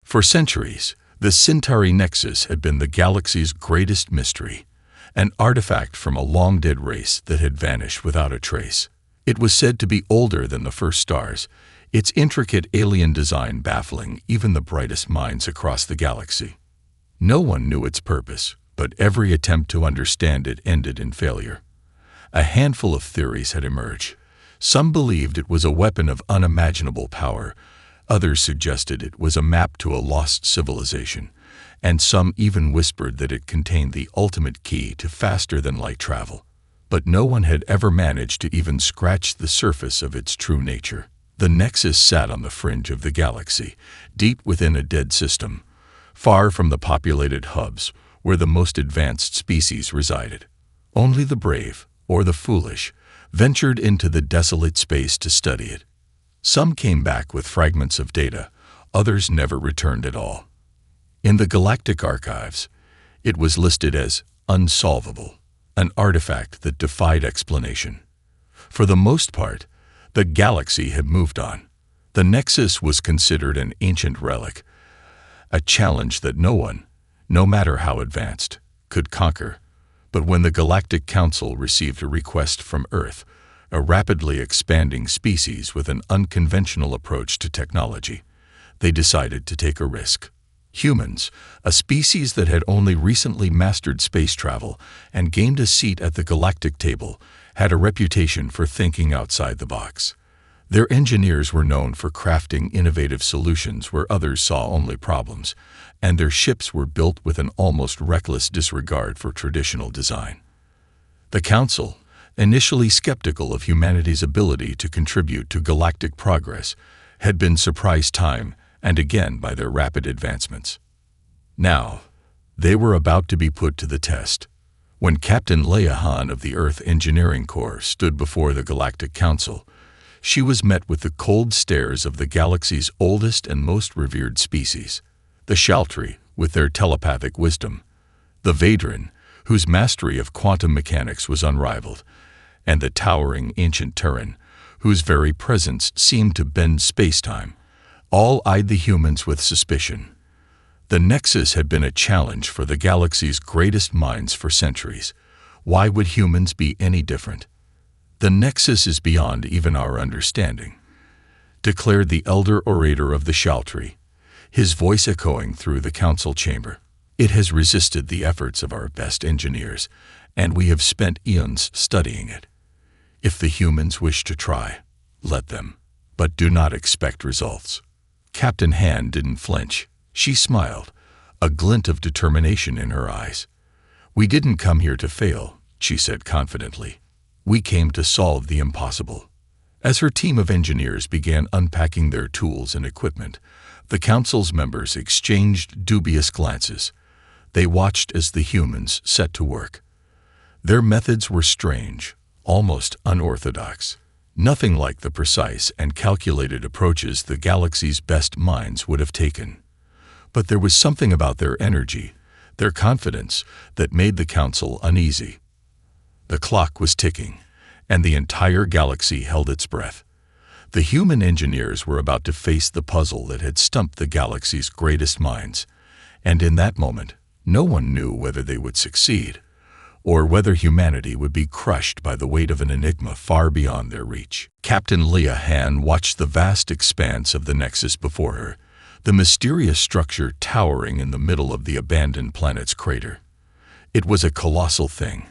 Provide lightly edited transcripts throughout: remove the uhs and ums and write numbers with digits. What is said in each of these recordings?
For centuries, the Centauri Nexus had been the galaxy's greatest mystery, an artifact from a long-dead race that had vanished without a trace. It was said to be older than the first stars, its intricate alien design baffling even the brightest minds across the galaxy. No one knew its purpose, but every attempt to understand it ended in failure. A handful of theories had emerged. Some believed it was a weapon of unimaginable power, others suggested it was a map to a lost civilization, and some even whispered that it contained the ultimate key to faster-than-light travel. But no one had ever managed to even scratch the surface of its true nature. The Nexus sat on the fringe of the galaxy, deep within a dead system, far from the populated hubs where the most advanced species resided. Only the brave, or the foolish, ventured into the desolate space to study it. Some came back with fragments of data, others never returned at all. In the Galactic archives, it was listed as unsolvable, an artifact that defied explanation. For the most part, the galaxy had moved on. The Nexus was considered an ancient relic, a challenge that no one, no matter how advanced, could conquer. But when the Galactic Council received a request from Earth, a rapidly expanding species with an unconventional approach to technology, they decided to take a risk. Humans, a species that had only recently mastered space travel and gained a seat at the galactic table, had a reputation for thinking outside the box. Their engineers were known for crafting innovative solutions where others saw only problems, and their ships were built with an almost reckless disregard for traditional design. The Council, initially skeptical of humanity's ability to contribute to galactic progress, had been surprised time and again by their rapid advancements. Now, they were about to be put to the test. When Captain Leia Han of the Earth Engineering Corps stood before the Galactic Council, she was met with the cold stares of the galaxy's oldest and most revered species, the Shaltri, with their telepathic wisdom, the Vadran, whose mastery of quantum mechanics was unrivaled, and the towering ancient Terran, whose very presence seemed to bend space-time. All eyed the humans with suspicion. The Nexus had been a challenge for the galaxy's greatest minds for centuries. Why would humans be any different? The Nexus is beyond even our understanding, declared the elder orator of the Shaltri, his voice echoing through the council chamber. It has resisted the efforts of our best engineers, and we have spent eons studying it. If the humans wish to try, let them, but do not expect results. Captain Han didn't flinch. She smiled, a glint of determination in her eyes. We didn't come here to fail, she said confidently. We came to solve the impossible. As her team of engineers began unpacking their tools and equipment, the council's members exchanged dubious glances. They watched as the humans set to work. Their methods were strange, almost unorthodox. Nothing like the precise and calculated approaches the galaxy's best minds would have taken. But there was something about their energy, their confidence, that made the council uneasy. The clock was ticking, and the entire galaxy held its breath. The human engineers were about to face the puzzle that had stumped the galaxy's greatest minds, and in that moment, no one knew whether they would succeed, or whether humanity would be crushed by the weight of an enigma far beyond their reach. Captain Leia Han watched the vast expanse of the Nexus before her, the mysterious structure towering in the middle of the abandoned planet's crater. It was a colossal thing,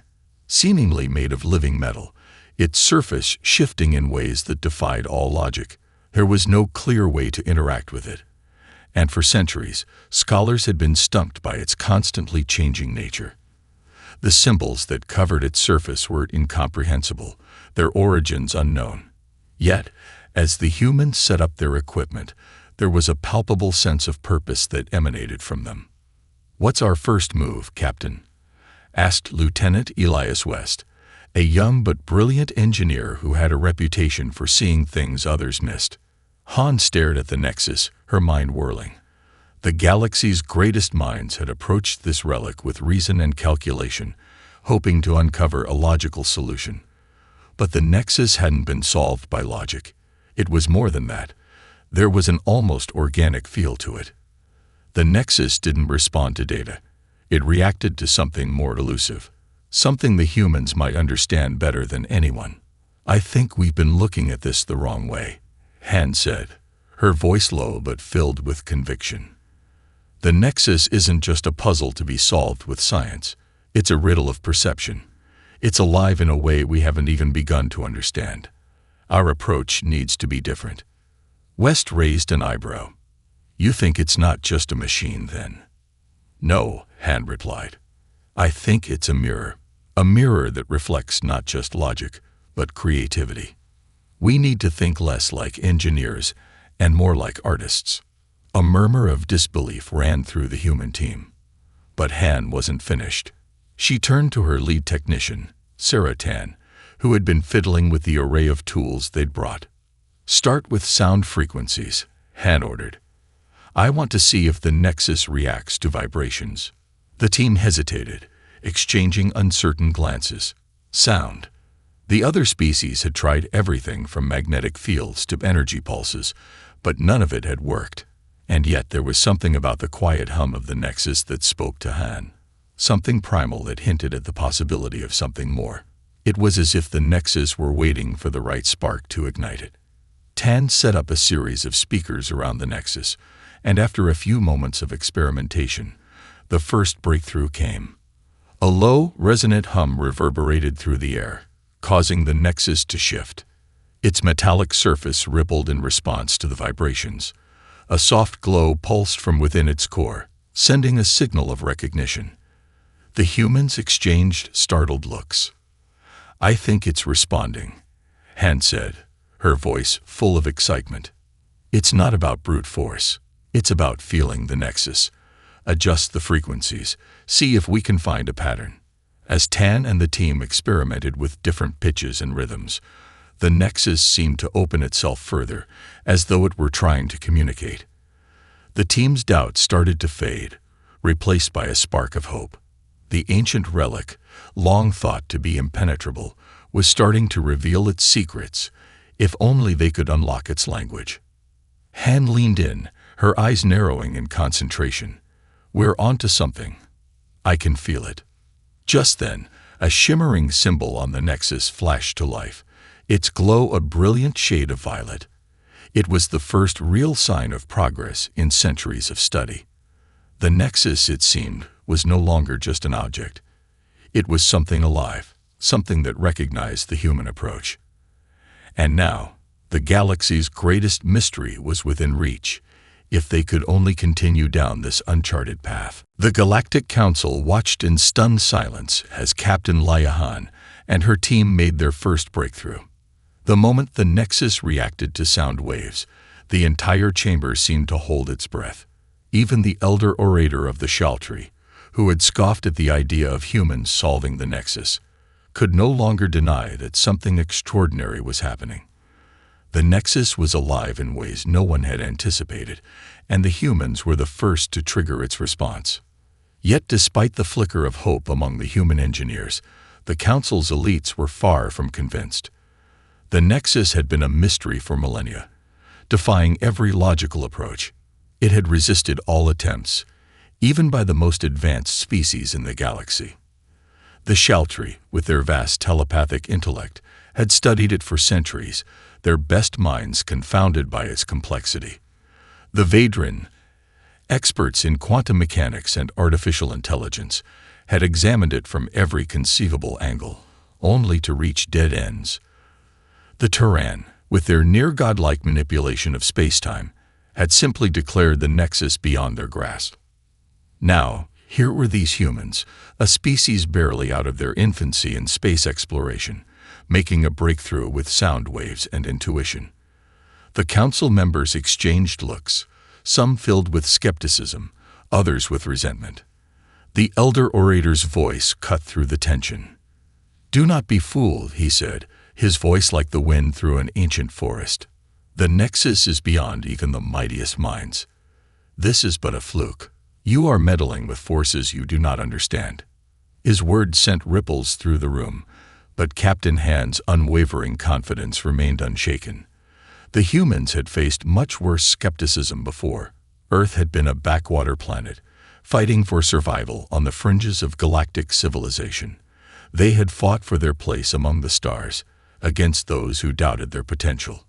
seemingly made of living metal, its surface shifting in ways that defied all logic. There was no clear way to interact with it, and for centuries, scholars had been stumped by its constantly changing nature. The symbols that covered its surface were incomprehensible, their origins unknown. Yet, as the humans set up their equipment, there was a palpable sense of purpose that emanated from them. "What's our first move, Captain?" asked Lieutenant Elias West, a young but brilliant engineer who had a reputation for seeing things others missed. Han stared at the Nexus, her mind whirling. The galaxy's greatest minds had approached this relic with reason and calculation, hoping to uncover a logical solution. But the Nexus hadn't been solved by logic. It was more than that. There was an almost organic feel to it. The Nexus didn't respond to data. It reacted to something more elusive, something the humans might understand better than anyone. "I think we've been looking at this the wrong way," Han said, her voice low but filled with conviction. "The Nexus isn't just a puzzle to be solved with science. It's a riddle of perception. It's alive in a way we haven't even begun to understand. Our approach needs to be different." West raised an eyebrow. "You think it's not just a machine, then?" "No," Han replied. "I think it's a mirror that reflects not just logic, but creativity. We need to think less like engineers and more like artists." A murmur of disbelief ran through the human team. But Han wasn't finished. She turned to her lead technician, Sarah Tan, who had been fiddling with the array of tools they'd brought. "Start with sound frequencies," Han ordered. "I want to see if the Nexus reacts to vibrations." The team hesitated, exchanging uncertain glances. Sound. The other species had tried everything from magnetic fields to energy pulses, but none of it had worked. And yet there was something about the quiet hum of the Nexus that spoke to Han. Something primal that hinted at the possibility of something more. It was as if the Nexus were waiting for the right spark to ignite it. Tan set up a series of speakers around the Nexus, and after a few moments of experimentation, the first breakthrough came. A low, resonant hum reverberated through the air, causing the Nexus to shift. Its metallic surface rippled in response to the vibrations. A soft glow pulsed from within its core, sending a signal of recognition. The humans exchanged startled looks. "I think it's responding," Han said, her voice full of excitement. "It's not about brute force. It's about feeling the Nexus. Adjust the frequencies, see if we can find a pattern." As Tan and the team experimented with different pitches and rhythms, the Nexus seemed to open itself further, as though it were trying to communicate. The team's doubts started to fade, replaced by a spark of hope. The ancient relic, long thought to be impenetrable, was starting to reveal its secrets, if only they could unlock its language. Han leaned in, her eyes narrowing in concentration. "We're onto something. I can feel it." Just then, a shimmering symbol on the Nexus flashed to life, its glow a brilliant shade of violet. It was the first real sign of progress in centuries of study. The Nexus, it seemed, was no longer just an object. It was something alive, something that recognized the human approach. And now, the galaxy's greatest mystery was within reach, if they could only continue down this uncharted path. The Galactic Council watched in stunned silence as Captain Liahan and her team made their first breakthrough. The moment the Nexus reacted to sound waves, the entire chamber seemed to hold its breath. Even the elder orator of the Shaltree, who had scoffed at the idea of humans solving the Nexus, could no longer deny that something extraordinary was happening. The Nexus was alive in ways no one had anticipated, and the humans were the first to trigger its response. Yet despite the flicker of hope among the human engineers, the Council's elites were far from convinced. The Nexus had been a mystery for millennia, defying every logical approach. It had resisted all attempts, even by the most advanced species in the galaxy. The Shaltree, with their vast telepathic intellect, had studied it for centuries, their best minds confounded by its complexity. The Vadran, experts in quantum mechanics and artificial intelligence, had examined it from every conceivable angle, only to reach dead ends. The Terran, with their near-godlike manipulation of space-time, had simply declared the Nexus beyond their grasp. Now, here were these humans, a species barely out of their infancy in space exploration, making a breakthrough with sound waves and intuition. The Council members exchanged looks, some filled with skepticism, others with resentment. The elder orator's voice cut through the tension. "Do not be fooled," he said, his voice like the wind through an ancient forest. "The Nexus is beyond even the mightiest minds. This is but a fluke. You are meddling with forces you do not understand." His words sent ripples through the room, but Captain Han's unwavering confidence remained unshaken. The humans had faced much worse skepticism before, Earth had been a backwater planet, fighting for survival on the fringes of galactic civilization. They had fought for their place among the stars, against those who doubted their potential.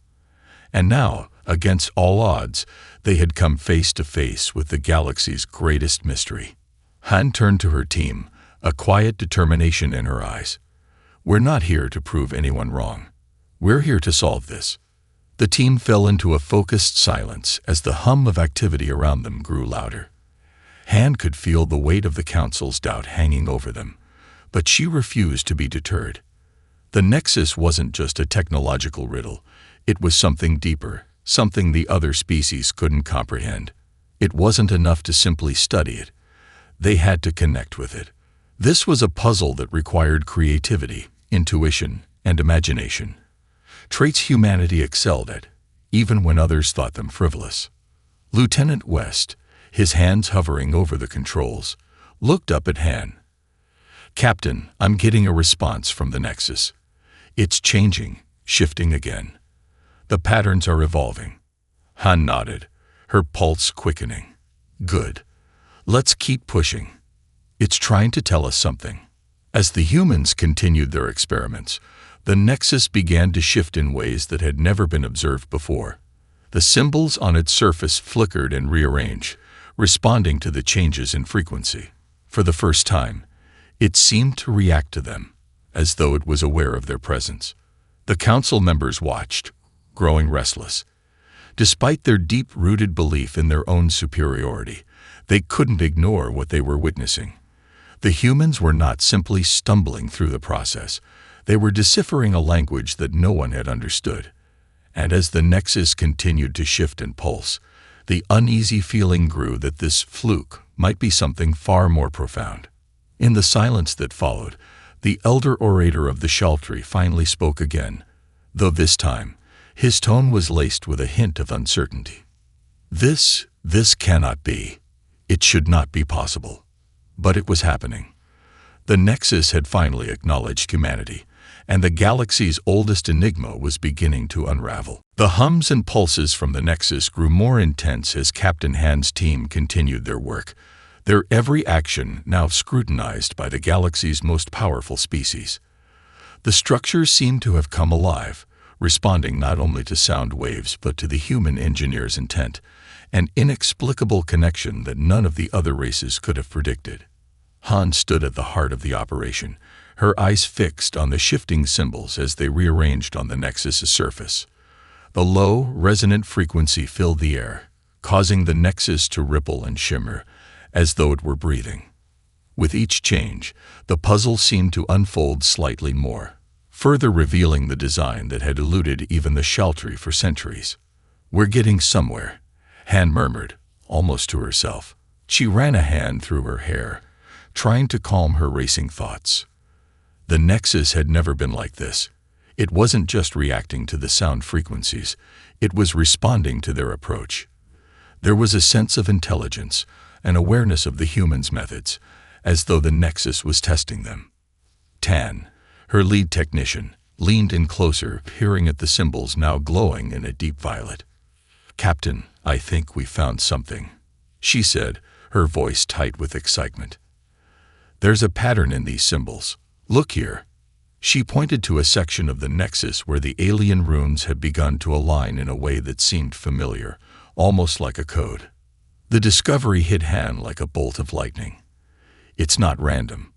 And now, against all odds, they had come face to face with the galaxy's greatest mystery. Han turned to her team, a quiet determination in her eyes. "We're not here to prove anyone wrong. We're here to solve this." The team fell into a focused silence as the hum of activity around them grew louder. Han could feel the weight of the Council's doubt hanging over them, but she refused to be deterred. The Nexus wasn't just a technological riddle. It was something deeper, something the other species couldn't comprehend. It wasn't enough to simply study it. They had to connect with it. This was a puzzle that required creativity, intuition, and imagination. Traits humanity excelled at, even when others thought them frivolous. Lieutenant West, his hands hovering over the controls, looked up at Han. "Captain, I'm getting a response from the Nexus. It's changing, shifting again. The patterns are evolving." Han nodded, her pulse quickening. "Good. Let's keep pushing. It's trying to tell us something." As the humans continued their experiments, the Nexus began to shift in ways that had never been observed before. The symbols on its surface flickered and rearranged, responding to the changes in frequency. For the first time, it seemed to react to them, as though it was aware of their presence. The council members watched, growing restless. Despite their deep-rooted belief in their own superiority, they couldn't ignore what they were witnessing. The humans were not simply stumbling through the process. They were deciphering a language that no one had understood. And as the Nexus continued to shift and pulse, the uneasy feeling grew that this fluke might be something far more profound. In the silence that followed, the elder orator of the Sheltry finally spoke again, though this time, his tone was laced with a hint of uncertainty. This cannot be. It should not be possible. But it was happening. The Nexus had finally acknowledged humanity, and the galaxy's oldest enigma was beginning to unravel. The hums and pulses from the Nexus grew more intense as Captain Han's team continued their work, their every action now scrutinized by the galaxy's most powerful species. The structure seemed to have come alive, responding not only to sound waves but to the human engineer's intent, an inexplicable connection that none of the other races could have predicted. Han stood at the heart of the operation, her eyes fixed on the shifting symbols as they rearranged on the Nexus's surface. The low, resonant frequency filled the air, causing the Nexus to ripple and shimmer, as though it were breathing. With each change, the puzzle seemed to unfold slightly more, further revealing the design that had eluded even the Sheltry for centuries. "We're getting somewhere," Han murmured, almost to herself. She ran a hand through her hair, trying to calm her racing thoughts. The Nexus had never been like this. It wasn't just reacting to the sound frequencies, it was responding to their approach. There was a sense of intelligence, an awareness of the humans' methods, as though the Nexus was testing them. Tan, her lead technician, leaned in closer, peering at the symbols now glowing in a deep violet. "Captain, I think we found something," she said, her voice tight with excitement. "There's a pattern in these symbols. Look here." She pointed to a section of the Nexus where the alien runes had begun to align in a way that seemed familiar, almost like a code. The discovery hit Han like a bolt of lightning. It's not random.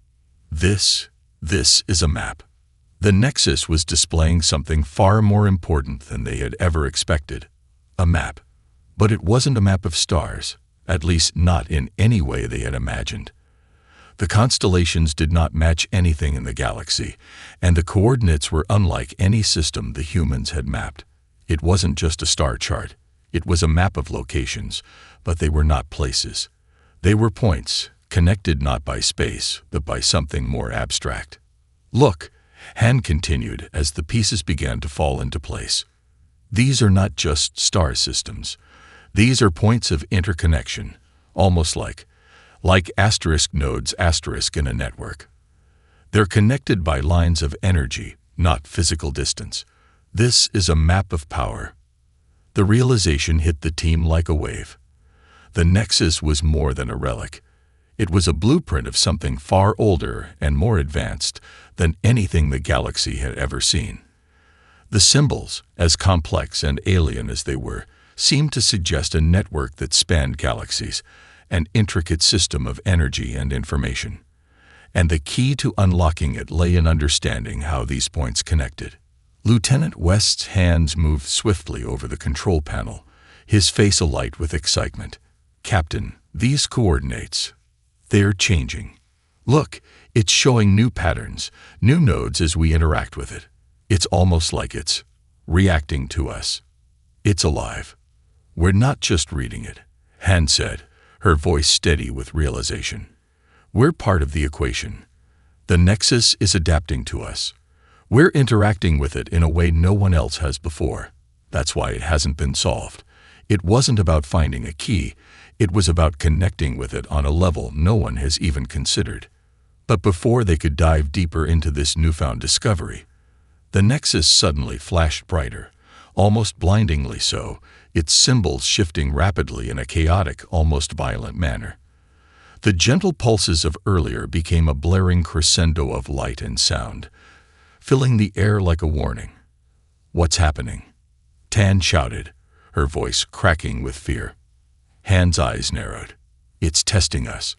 This is a map. The Nexus was displaying something far more important than they had ever expected. A map. But it wasn't a map of stars, at least not in any way they had imagined. The constellations did not match anything in the galaxy, and the coordinates were unlike any system the humans had mapped. It wasn't just a star chart. It was a map of locations, but they were not places. They were points, connected not by space, but by something more abstract. "Look," Han continued as the pieces began to fall into place. "These are not just star systems. These are points of interconnection, almost like asterisk nodes asterisk in a network. They're connected by lines of energy, not physical distance. This is a map of power." The realization hit the team like a wave. The Nexus was more than a relic. It was a blueprint of something far older and more advanced than anything the galaxy had ever seen. The symbols, as complex and alien as they were, seemed to suggest a network that spanned galaxies, an intricate system of energy and information. And the key to unlocking it lay in understanding how these points connected. Lieutenant West's hands moved swiftly over the control panel, his face alight with excitement. "Captain, these coordinates, they're changing. Look, it's showing new patterns, new nodes as we interact with it. It's almost like it's reacting to us. It's alive. We're not just reading it," Han said, her voice steady with realization. "We're part of the equation. The Nexus is adapting to us. We're interacting with it in a way no one else has before. That's why it hasn't been solved. It wasn't about finding a key. It was about connecting with it on a level no one has even considered." But before they could dive deeper into this newfound discovery, the Nexus suddenly flashed brighter, almost blindingly so, its symbols shifting rapidly in a chaotic, almost violent manner. The gentle pulses of earlier became a blaring crescendo of light and sound, filling the air like a warning. "What's happening?" Tan shouted, her voice cracking with fear. Han's eyes narrowed. "It's testing us.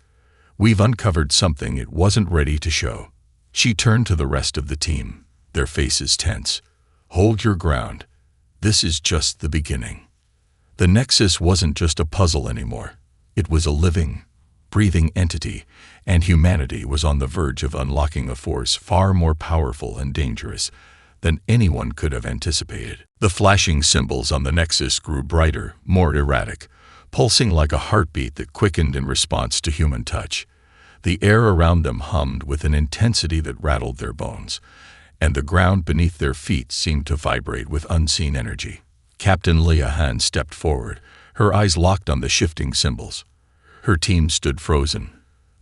We've uncovered something it wasn't ready to show." She turned to the rest of the team, their faces tense. "Hold your ground. This is just the beginning." The Nexus wasn't just a puzzle anymore. It was a living, breathing entity, and humanity was on the verge of unlocking a force far more powerful and dangerous than anyone could have anticipated. The flashing symbols on the Nexus grew brighter, more erratic, pulsing like a heartbeat that quickened in response to human touch. The air around them hummed with an intensity that rattled their bones, and the ground beneath their feet seemed to vibrate with unseen energy. Captain Leah Han stepped forward, her eyes locked on the shifting symbols. Her team stood frozen,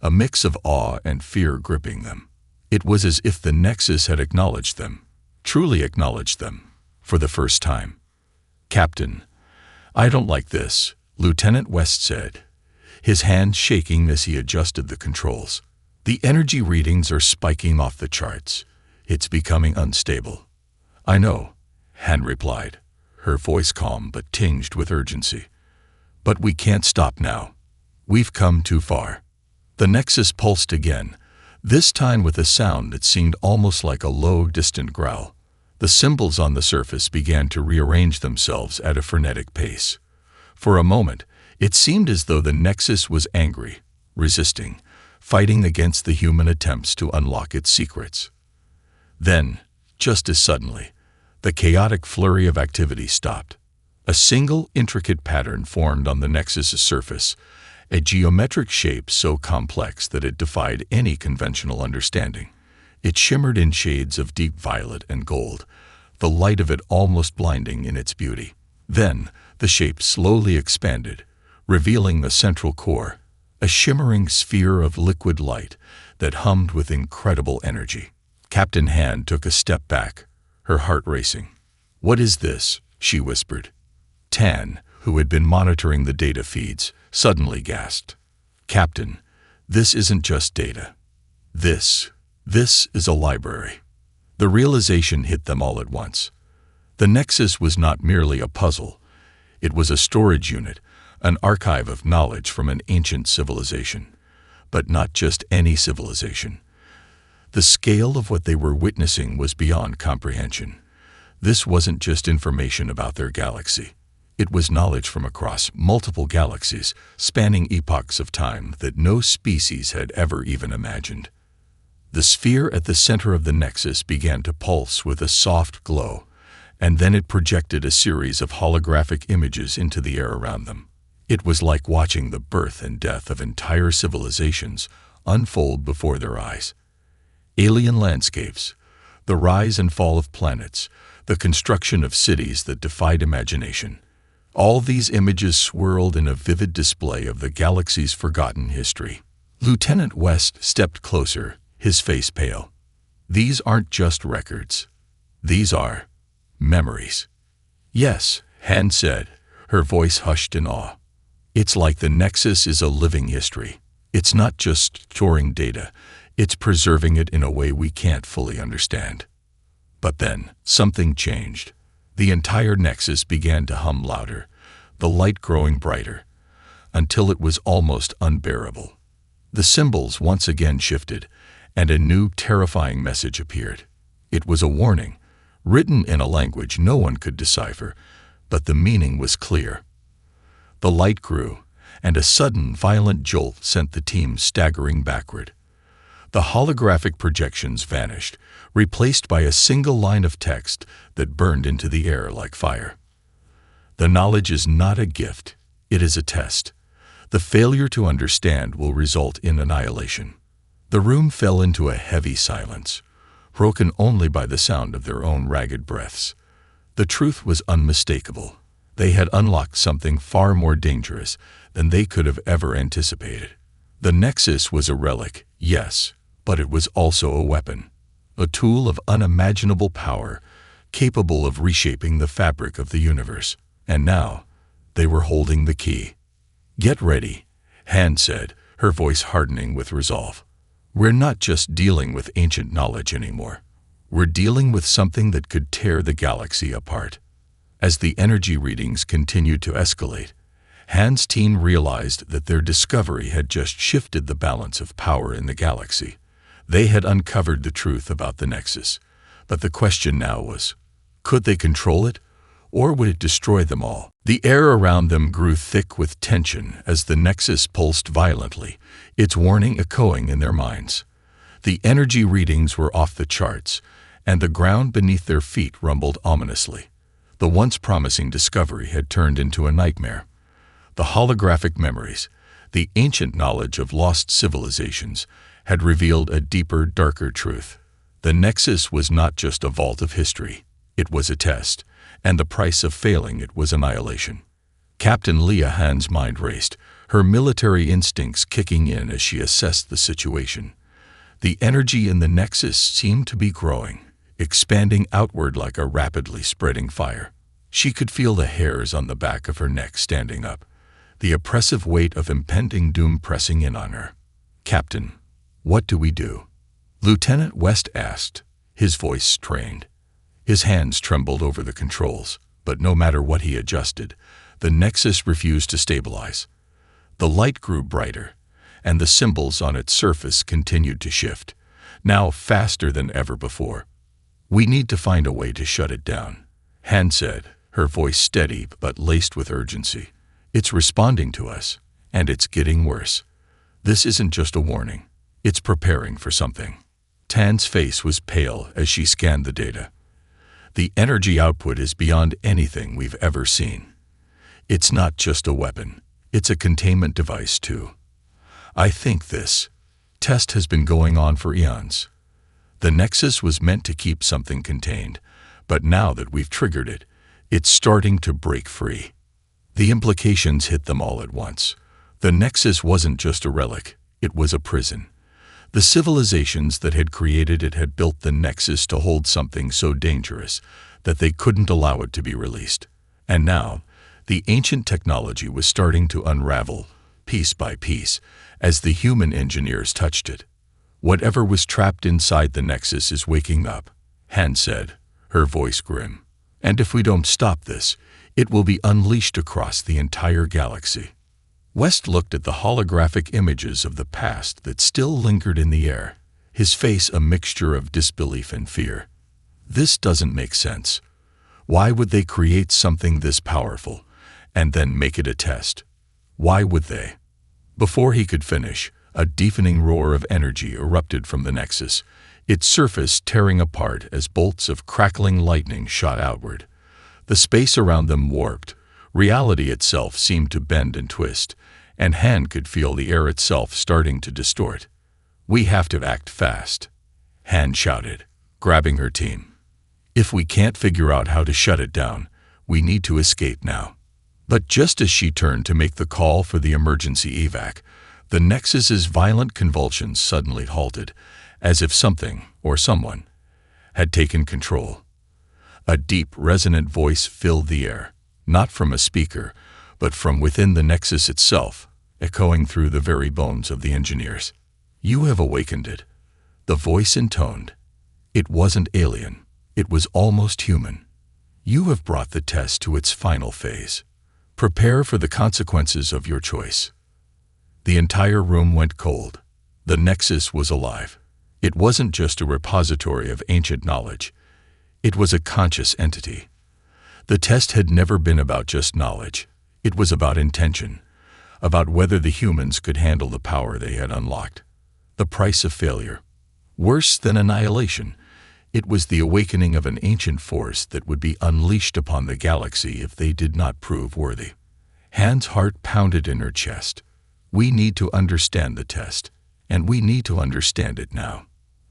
a mix of awe and fear gripping them. It was as if the Nexus had acknowledged them, truly acknowledged them, for the first time. "Captain, I don't like this," Lieutenant West said, his hand shaking as he adjusted the controls. "The energy readings are spiking off the charts. It's becoming unstable." "I know," Han replied, her voice calm but tinged with urgency. "But we can't stop now. We've come too far." The Nexus pulsed again, this time with a sound that seemed almost like a low, distant growl. The symbols on the surface began to rearrange themselves at a frenetic pace. For a moment, it seemed as though the Nexus was angry, resisting, fighting against the human attempts to unlock its secrets. Then, just as suddenly, the chaotic flurry of activity stopped. A single, intricate pattern formed on the Nexus's surface, a geometric shape so complex that it defied any conventional understanding. It shimmered in shades of deep violet and gold, the light of it almost blinding in its beauty. Then, the shape slowly expanded, revealing the central core, a shimmering sphere of liquid light that hummed with incredible energy. Captain Han took a step back, her heart racing. "What is this?" she whispered. Tan, who had been monitoring the data feeds, suddenly gasped. "Captain, this isn't just data. This is a library." The realization hit them all at once. The Nexus was not merely a puzzle. It was a storage unit, an archive of knowledge from an ancient civilization. But not just any civilization. The scale of what they were witnessing was beyond comprehension. This wasn't just information about their galaxy. It was knowledge from across multiple galaxies, spanning epochs of time that no species had ever even imagined. The sphere at the center of the Nexus began to pulse with a soft glow, and then it projected a series of holographic images into the air around them. It was like watching the birth and death of entire civilizations unfold before their eyes. Alien landscapes, the rise and fall of planets, the construction of cities that defied imagination. All these images swirled in a vivid display of the galaxy's forgotten history. Lieutenant West stepped closer, his face pale. "These aren't just records. These are memories." "Yes," Han said, her voice hushed in awe. It's like the Nexus is a living history. It's not just storing data, it's preserving it in a way we can't fully understand. But then, something changed. The entire Nexus began to hum louder, the light growing brighter, until it was almost unbearable. The symbols once again shifted, and a new, terrifying message appeared. It was a warning, written in a language no one could decipher, but the meaning was clear. The light grew, and a sudden, violent jolt sent the team staggering backward. The holographic projections vanished, replaced by a single line of text that burned into the air like fire. The knowledge is not a gift, it is a test. The failure to understand will result in annihilation. The room fell into a heavy silence, broken only by the sound of their own ragged breaths. The truth was unmistakable. They had unlocked something far more dangerous than they could have ever anticipated. The Nexus was a relic, yes, but it was also a weapon, a tool of unimaginable power, capable of reshaping the fabric of the universe. And now, they were holding the key. "Get ready," Han said, her voice hardening with resolve. "We're not just dealing with ancient knowledge anymore. We're dealing with something that could tear the galaxy apart." As the energy readings continued to escalate, Han's team realized that their discovery had just shifted the balance of power in the galaxy. They had uncovered the truth about the Nexus, but the question now was, could they control it, or would it destroy them all? The air around them grew thick with tension as the Nexus pulsed violently, its warning echoing in their minds. The energy readings were off the charts, and the ground beneath their feet rumbled ominously. The once promising discovery had turned into a nightmare. The holographic memories, the ancient knowledge of lost civilizations, had revealed a deeper, darker truth. The Nexus was not just a vault of history. It was a test, and the price of failing it was annihilation. Captain Leah Han's mind raced, her military instincts kicking in as she assessed the situation. The energy in the Nexus seemed to be growing, expanding outward like a rapidly spreading fire. She could feel the hairs on the back of her neck standing up, the oppressive weight of impending doom pressing in on her. "Captain, what do we do?" Lieutenant West asked, his voice strained. His hands trembled over the controls, but no matter what he adjusted, the Nexus refused to stabilize. The light grew brighter, and the symbols on its surface continued to shift, now faster than ever before. "We need to find a way to shut it down," Han said, her voice steady but laced with urgency. "It's responding to us, and it's getting worse. This isn't just a warning. It's preparing for something." Tan's face was pale as she scanned the data. "The energy output is beyond anything we've ever seen. It's not just a weapon. It's a containment device, too. I think this test has been going on for eons. The Nexus was meant to keep something contained, but now that we've triggered it, it's starting to break free." The implications hit them all at once. The Nexus wasn't just a relic, it was a prison. The civilizations that had created it had built the Nexus to hold something so dangerous that they couldn't allow it to be released. And now, the ancient technology was starting to unravel, piece by piece, as the human engineers touched it. "Whatever was trapped inside the Nexus is waking up," Han said, her voice grim. "And if we don't stop this, it will be unleashed across the entire galaxy." West looked at the holographic images of the past that still lingered in the air, his face a mixture of disbelief and fear. "This doesn't make sense. Why would they create something this powerful, and then make it a test? Why would they?" Before he could finish, a deafening roar of energy erupted from the Nexus, its surface tearing apart as bolts of crackling lightning shot outward. The space around them warped, reality itself seemed to bend and twist, and Han could feel the air itself starting to distort. "We have to act fast," Han shouted, grabbing her team. "If we can't figure out how to shut it down, we need to escape now." But just as she turned to make the call for the emergency evac, the Nexus's violent convulsions suddenly halted, as if something, or someone, had taken control. A deep, resonant voice filled the air, not from a speaker, but from within the Nexus itself, echoing through the very bones of the engineers. "You have awakened it." The voice intoned. It wasn't alien. It was almost human. "You have brought the test to its final phase. Prepare for the consequences of your choice." The entire room went cold. The Nexus was alive. It wasn't just a repository of ancient knowledge. It was a conscious entity. The test had never been about just knowledge. It was about intention, about whether the humans could handle the power they had unlocked. The price of failure. Worse than annihilation, it was the awakening of an ancient force that would be unleashed upon the galaxy if they did not prove worthy. Han's heart pounded in her chest. We need to understand the test, and we need to understand it now.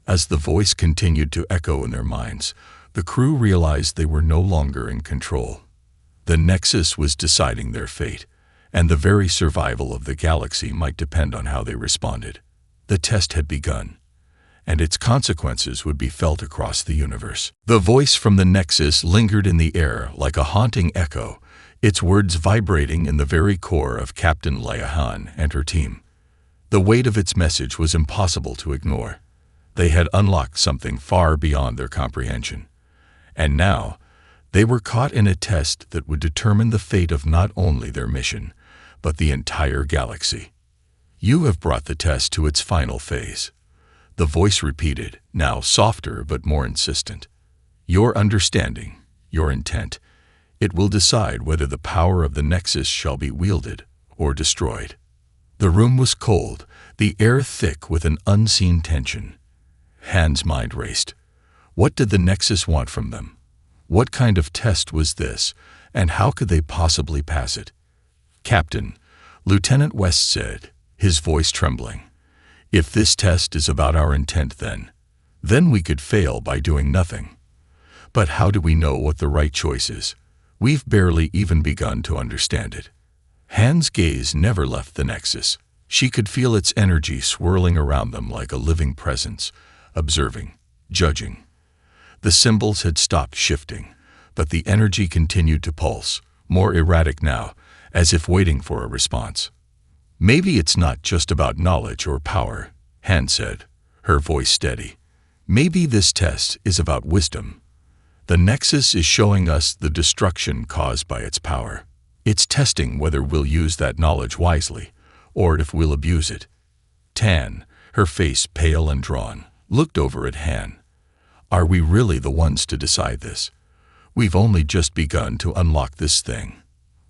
As the voice continued to echo in their minds, the crew realized they were no longer in control. The Nexus was deciding their fate, and the very survival of the galaxy might depend on how they responded. The test had begun, and its consequences would be felt across the universe. The voice from the Nexus lingered in the air like a haunting echo, its words vibrating in the very core of Captain Leia Han and her team. The weight of its message was impossible to ignore. They had unlocked something far beyond their comprehension. And now, they were caught in a test that would determine the fate of not only their mission, but the entire galaxy. "You have brought the test to its final phase." The voice repeated, now softer but more insistent. "Your understanding, your intent, it will decide whether the power of the Nexus shall be wielded or destroyed." The room was cold, the air thick with an unseen tension. Han's mind raced. What did the Nexus want from them? What kind of test was this, and how could they possibly pass it? "Captain," Lieutenant West said, his voice trembling, "if this test is about our intent then we could fail by doing nothing. But how do we know what the right choice is? We've barely even begun to understand it." Han's gaze never left the Nexus. She could feel its energy swirling around them like a living presence, observing, judging. The symbols had stopped shifting, but the energy continued to pulse, more erratic now, as if waiting for a response. "Maybe it's not just about knowledge or power," Han said, her voice steady. "Maybe this test is about wisdom. The Nexus is showing us the destruction caused by its power. It's testing whether we'll use that knowledge wisely, or if we'll abuse it." Tan, her face pale and drawn, looked over at Han. "Are we really the ones to decide this? We've only just begun to unlock this thing.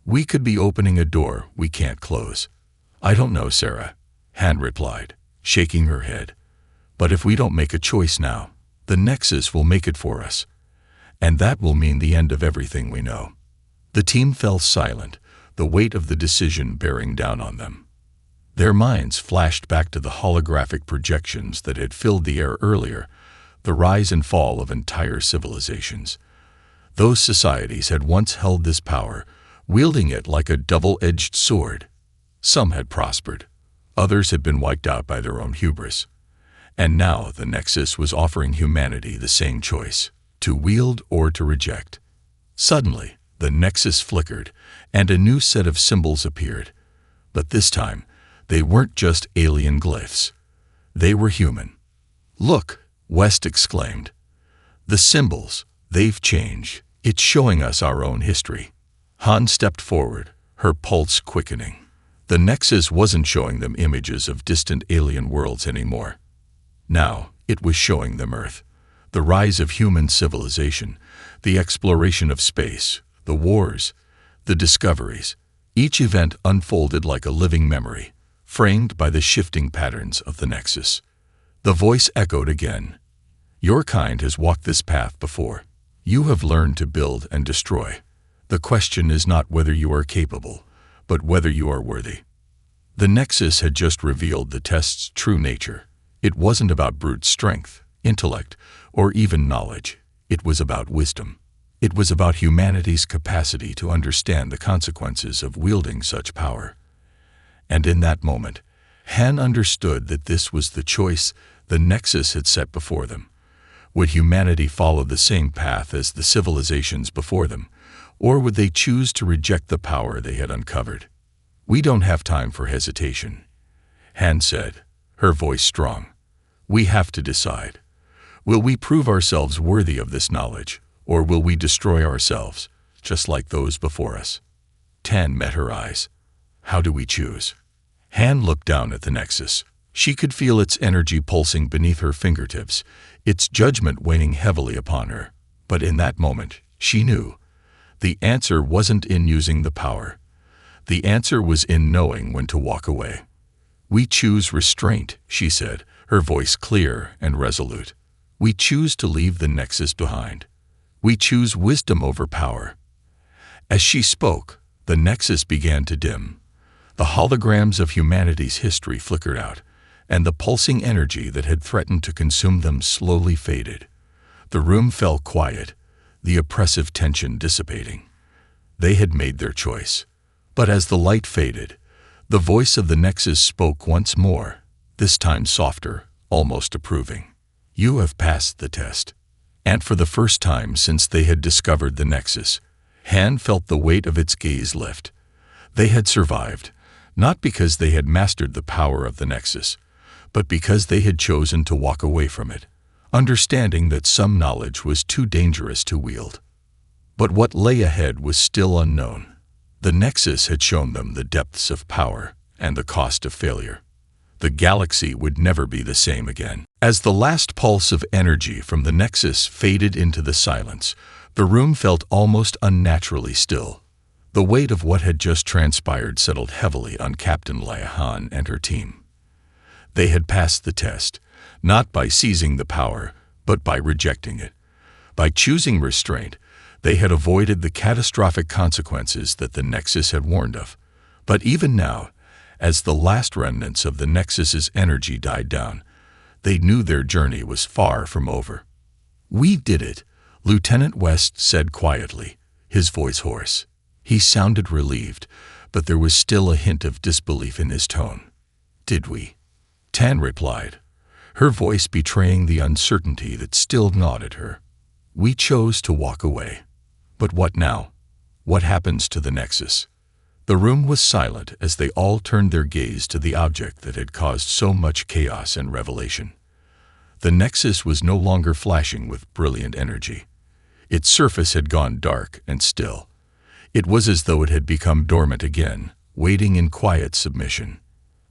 We could be opening a door we can't close." "I don't know, Sarah," Han replied, shaking her head. "But if we don't make a choice now, the Nexus will make it for us. And that will mean the end of everything we know." The team fell silent, the weight of the decision bearing down on them. Their minds flashed back to the holographic projections that had filled the air earlier, the rise and fall of entire civilizations. Those societies had once held this power, wielding it like a double-edged sword. Some had prospered. Others had been wiped out by their own hubris. And now the Nexus was offering humanity the same choice, to wield or to reject. Suddenly, the Nexus flickered, and a new set of symbols appeared. But this time, they weren't just alien glyphs. They were human. "Look," West exclaimed. "The symbols, they've changed. It's showing us our own history." Han stepped forward, her pulse quickening. The Nexus wasn't showing them images of distant alien worlds anymore. Now, it was showing them Earth. The rise of human civilization, the exploration of space, the wars, the discoveries. Each event unfolded like a living memory, framed by the shifting patterns of the Nexus. The voice echoed again. "Your kind has walked this path before. You have learned to build and destroy. The question is not whether you are capable, but whether you are worthy." The Nexus had just revealed the test's true nature. It wasn't about brute strength, intellect, or even knowledge. It was about wisdom. It was about humanity's capacity to understand the consequences of wielding such power. And in that moment, Han understood that this was the choice the Nexus had set before them. Would humanity follow the same path as the civilizations before them, Or would they choose to reject the power they had uncovered? We don't have time for hesitation, Han said, her voice strong. We have to decide. Will we prove ourselves worthy of this knowledge, or will we destroy ourselves, just like those before us? Tan met her eyes. How do we choose? Han looked down at the Nexus. She could feel its energy pulsing beneath her fingertips, its judgment weighing heavily upon her. But in that moment, she knew. The answer wasn't in using the power. The answer was in knowing when to walk away. We choose restraint, she said, her voice clear and resolute. We choose to leave the Nexus behind. We choose wisdom over power. As she spoke, the Nexus began to dim. The holograms of humanity's history flickered out, and the pulsing energy that had threatened to consume them slowly faded. The room fell quiet, the oppressive tension dissipating. They had made their choice. But as the light faded, the voice of the Nexus spoke once more, this time softer, almost approving. You have passed the test. And for the first time since they had discovered the Nexus, Han felt the weight of its gaze lift. They had survived, not because they had mastered the power of the Nexus, but because they had chosen to walk away from it, understanding that some knowledge was too dangerous to wield. But what lay ahead was still unknown. The Nexus had shown them the depths of power and the cost of failure. The galaxy would never be the same again. As the last pulse of energy from the Nexus faded into the silence, the room felt almost unnaturally still. The weight of what had just transpired settled heavily on Captain Leia Han and her team. They had passed the test, not by seizing the power, but by rejecting it. By choosing restraint, they had avoided the catastrophic consequences that the Nexus had warned of. But even now, as the last remnants of the Nexus's energy died down, they knew their journey was far from over. We did it, Lieutenant West said quietly, his voice hoarse. He sounded relieved, but there was still a hint of disbelief in his tone. Did we? Tan replied, her voice betraying the uncertainty that still gnawed at her. We chose to walk away. But what now? What happens to the Nexus? The room was silent as they all turned their gaze to the object that had caused so much chaos and revelation. The Nexus was no longer flashing with brilliant energy. Its surface had gone dark and still. It was as though it had become dormant again, waiting in quiet submission.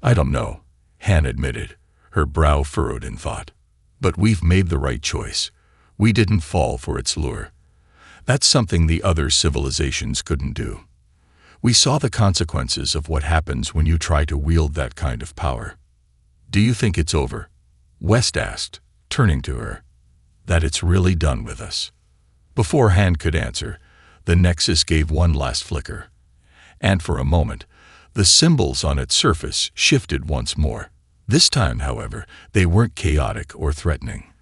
I don't know, Han admitted, her brow furrowed in thought. But we've made the right choice. We didn't fall for its lure. That's something the other civilizations couldn't do. We saw the consequences of what happens when you try to wield that kind of power. Do you think it's over? West asked, turning to her. That it's really done with us. Before Han could answer, the Nexus gave one last flicker. And for a moment, the symbols on its surface shifted once more. This time, however, they weren't chaotic or threatening.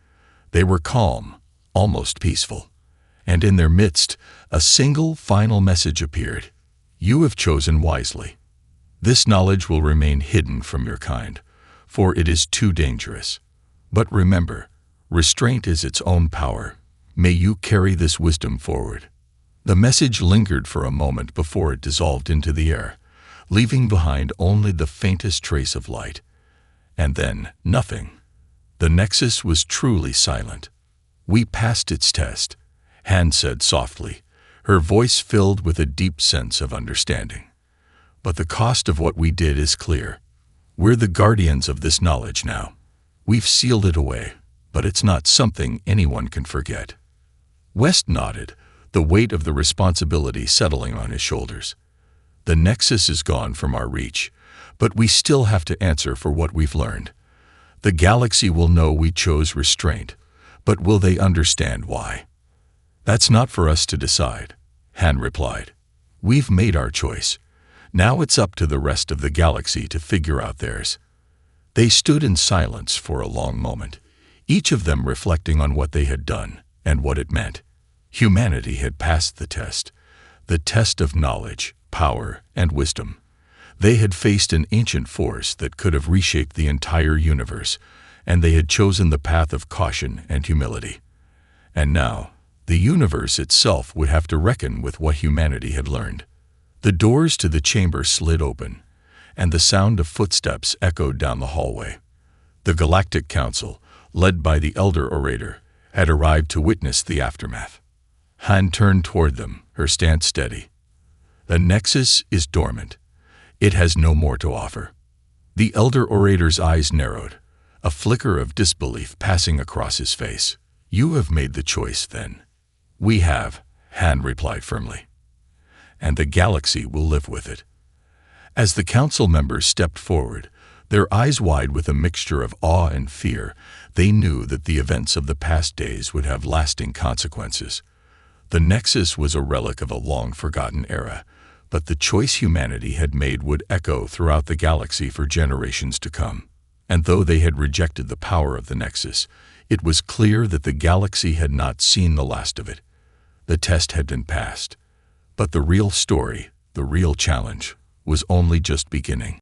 They were calm, almost peaceful. And in their midst, a single final message appeared. You have chosen wisely. This knowledge will remain hidden from your kind, for it is too dangerous. But remember, restraint is its own power. May you carry this wisdom forward. The message lingered for a moment before it dissolved into the air, leaving behind only the faintest trace of light. And then, nothing. The Nexus was truly silent. We passed its test, Han said softly, her voice filled with a deep sense of understanding. But the cost of what we did is clear. We're the guardians of this knowledge now. We've sealed it away, but it's not something anyone can forget. West nodded, the weight of the responsibility settling on his shoulders. The Nexus is gone from our reach, but we still have to answer for what we've learned. The galaxy will know we chose restraint, but will they understand why? That's not for us to decide, Han replied. We've made our choice. Now it's up to the rest of the galaxy to figure out theirs. They stood in silence for a long moment, each of them reflecting on what they had done and what it meant. Humanity had passed the test of knowledge, power, and wisdom. They had faced an ancient force that could have reshaped the entire universe, and they had chosen the path of caution and humility. And now, The universe itself would have to reckon with what humanity had learned. The doors to the chamber slid open, and the sound of footsteps echoed down the hallway. The Galactic Council, led by the Elder Orator, had arrived to witness the aftermath. Han turned toward them, her stance steady. The Nexus is dormant. It has no more to offer. The Elder Orator's eyes narrowed, a flicker of disbelief passing across his face. You have made the choice, then. We have, Han replied firmly. And the galaxy will live with it. As the council members stepped forward, their eyes wide with a mixture of awe and fear, they knew that the events of the past days would have lasting consequences. The Nexus was a relic of a long-forgotten era, but the choice humanity had made would echo throughout the galaxy for generations to come. And though they had rejected the power of the Nexus, it was clear that the galaxy had not seen the last of it. The test had been passed. But the real story, the real challenge, was only just beginning.